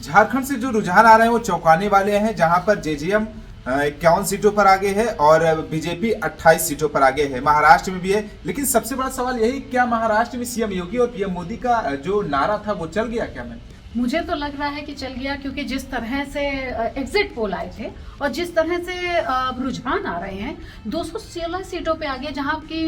झारखंड से जो रुझान आ रहे हैं वो चौंकाने वाले हैं, जहां पर जेजेएम 51 सीटों पर आगे है और बीजेपी 28 सीटों पर आगे है। महाराष्ट्र में भी है, लेकिन सबसे बड़ा सवाल यही, क्या महाराष्ट्र में सीएम योगी और पीएम मोदी का जो नारा था वो चल गया क्या? मुझे तो लग रहा है कि चल गया, क्योंकि जिस तरह से एग्जिट पोल आए थे और जिस तरह से रुझान आ रहे हैं 216 सीटों पे आगे, जहां की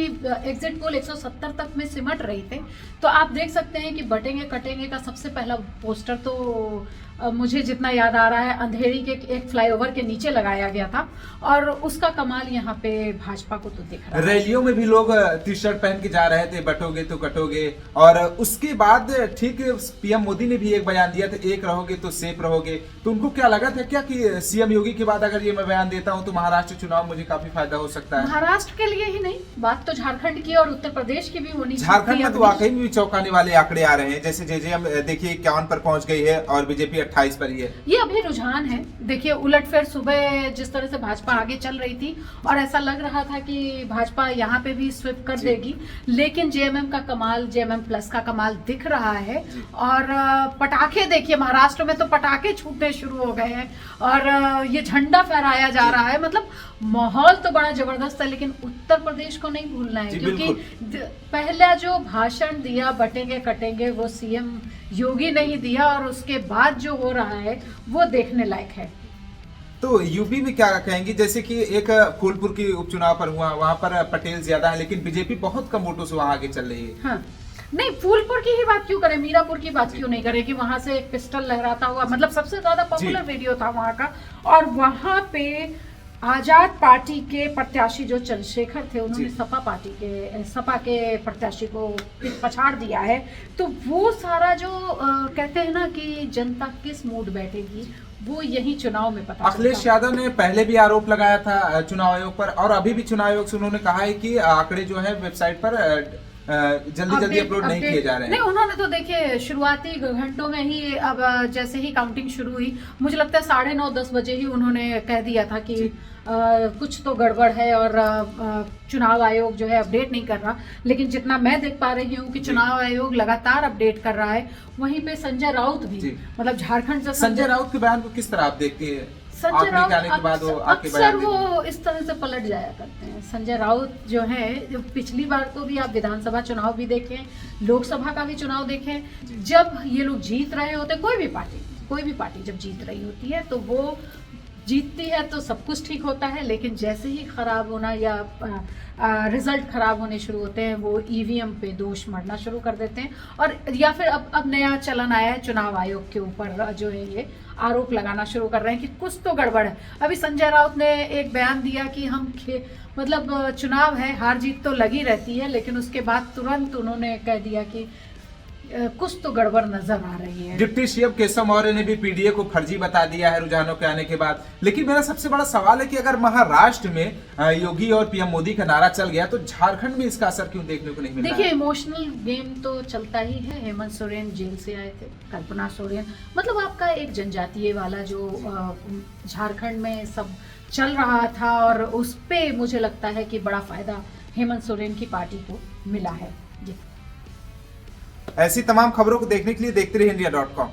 एग्जिट पोल 170 तक में सिमट रही थे, तो आप देख सकते हैं कि बटेंगे कटेंगे का सबसे पहला पोस्टर तो मुझे जितना याद आ रहा है अंधेरी के एक फ्लाईओवर के नीचे लगाया गया था, और उसका कमाल यहाँ पे भाजपा को तो दिख रहा है। रैलियों में भी लोग टी शर्ट पहन के जा रहे थे, बटोगे तो कटोगे, और उसके बाद ठीक पीएम मोदी ने भी एक बयान दिया था, एक रहोगे तो सेफ रहोगे। तो उनको क्या लगा था क्या कि सीएम योगी के बाद अगर ये मैं बयान देता हूँ तो महाराष्ट्र चुनाव मुझे काफी फायदा हो सकता है? महाराष्ट्र के लिए ही नहीं, बात तो झारखंड की और उत्तर प्रदेश की भी होनी चाहिए। झारखंड में तो वाकई में भी चौंकाने वाले आंकड़े आ रहे हैं, जैसे जेजेएम देखिए 51 पर पहुंच गई है और बीजेपी 28 पर ही है। ये अभी रुझान है। देखिए उलटफेर सुबह जिस तरह से भाजपा आगे चल रही थी और ऐसा लग रहा था कि भाजपा यहाँ पे भी स्विप कर देगी, लेकिन जेएमएम का कमाल, जेएमएम प्लस का कमाल दिख रहा है। और पटाखे देखिए, महाराष्ट्र में तो पटाखे छूटने शुरू हो गए हैं और ये झंडा फहराया जा रहा है। मतलब माहौल तो बड़ा जबरदस्त है, लेकिन उत्तर प्रदेश को नहीं भूलना है, क्योंकि पहला जो भाषण दिया बटेंगे कटेंगे वो सीएम योगी नहीं दिया, और उसके बाद जो हो रहा है वो देखने लायक है। तो यूपी में क्या कहेंगी? जैसे कि एक फूलपुर की उपचुनाव पर हुआ, वहां पर पटेल ज्यादा है, लेकिन बीजेपी बहुत कम वोटों से वहां आगे चल रही है। हाँ, नहीं फूलपुर की ही बात क्यों करें, मीरापुर की बात क्यों नहीं करें कि वहां से एक पिस्टल लहराता हुआ, मतलब सबसे ज्यादा पॉपुलर वीडियो था वहां का। और वहां पे आजाद पार्टी के प्रत्याशी जो चंद्रशेखर थे, उन्होंने सपा के प्रत्याशी को पछाड़ दिया है। तो वो सारा जो कहते हैं ना कि जनता किस मूड बैठेगी, वो यही चुनाव में पता। अखिलेश यादव ने पहले भी आरोप लगाया था चुनाव आयोग पर, और अभी भी चुनाव आयोग से उन्होंने कहा है कि आंकड़े जो है वेबसाइट पर जल्दी अपलोड नहीं किए जा रहे हैं। नहीं, उन्होंने तो देखिए शुरुआती घंटों में ही, अब जैसे ही काउंटिंग शुरू हुई, मुझे लगता है 9:30-10 बजे ही उन्होंने कह दिया था कि कुछ तो गड़बड़ है और चुनाव आयोग जो है अपडेट नहीं कर रहा। लेकिन जितना मैं देख पा रही हूँ कि चुनाव आयोग लगातार अपडेट कर रहा है। वहीं पे संजय राउत भी, मतलब झारखंड से संजय राउत के बयान को किस तरह आप देखते हैं? संजय राउत अक्सर वो इस तरह से पलट जाया करते हैं। संजय राउत जो है, जो पिछली बार को भी आप विधानसभा चुनाव भी देखें, लोकसभा का भी चुनाव देखें, जब ये लोग जीत रहे होते, कोई भी पार्टी जब जीत रही होती है तो वो जीतती है तो सब कुछ ठीक होता है, लेकिन जैसे ही खराब होना या रिजल्ट खराब होने शुरू होते हैं, वो ईवीएम पे दोष मढ़ना शुरू कर देते हैं। और या फिर अब नया चलन आया है, चुनाव आयोग के ऊपर जो है ये आरोप लगाना शुरू कर रहे हैं कि कुछ तो गड़बड़ है। अभी संजय राउत ने एक बयान दिया कि मतलब चुनाव है, हार जीत तो लगी रहती है, लेकिन उसके बाद तुरंत उन्होंने कह दिया कि कुछ तो गड़बड़ नजर आ रही है। डिप्टी सीएम केशव मौर्य ने भी पीडीए को फर्जी बता दिया है रुझानों के आने के बाद। लेकिन मेरा सबसे बड़ा सवाल है कि अगर महाराष्ट्र में योगी और पीएम मोदी का नारा चल गया, तो झारखंड में इसका असर क्यों देखने को नहीं मिला? देखिए इमोशनल गेम तो चलता ही है। हेमंत सोरेन जेल से आए थे, कल्पना सोरेन, मतलब आपका एक जनजातीय वाला जो झारखंड में सब चल रहा था, और उस पे मुझे लगता है कि बड़ा फायदा हेमंत सोरेन की पार्टी को मिला है। ऐसी तमाम खबरों को देखने के लिए देखते रहिए India.com।